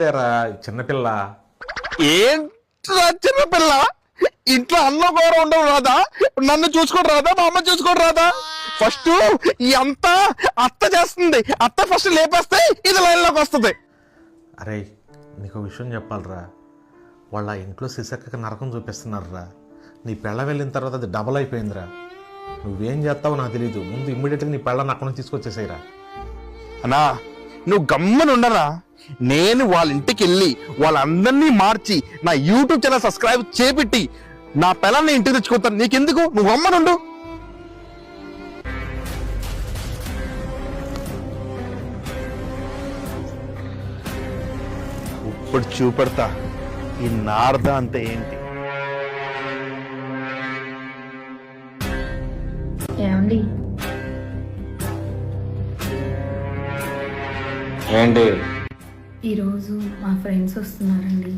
చిన్నపిల్ల ఏంట్రా చిన్నపిల్ల? ఇంట్లో అన్న కూర ఉండవు రాదా? నన్ను చూసుకోవడం రాదా? మా అమ్మ చూసుకోవడం రాదా? ఫస్ట్ ఈ అంతా అత్త చేస్తుంది. అత్త ఫస్ట్ లేపేస్తే ఇది లైన్లోకి వస్తుంది. అరే నీకు విషయం చెప్పాలరా, వాళ్ళ ఇంట్లో శిశక్కకి నరకం చూపిస్తున్నారురా. నీ పెళ్ళ వెళ్ళిన తర్వాత అది డబల్ అయిపోయిందిరా. నువ్వేం చేస్తావో నాకు తెలీదు. ముందు ఇమ్మీడియట్గా నీ పెళ్ళని అక్కడ నుంచి తీసుకొచ్చేసేయరా. అన్నా నువ్వు గమ్మని ఉండరా. నేను వాళ్ళ ఇంటికి వెళ్ళి వాళ్ళందరినీ మార్చి నా యూట్యూబ్ ఛానల్ సబ్స్క్రైబ్ చేపెట్టి నా పిల్లల్ని ఇంటికి తెచ్చుకుంటాను. నీకెందుకు? నువ్వు గమ్మనుండు. ఇప్పుడు చూపెడతా ఈ నారద అంటే ఏంటి. ఏమండి? ఏంటి? ఈరోజు మా ఫ్రెండ్స్ వస్తున్నారండి.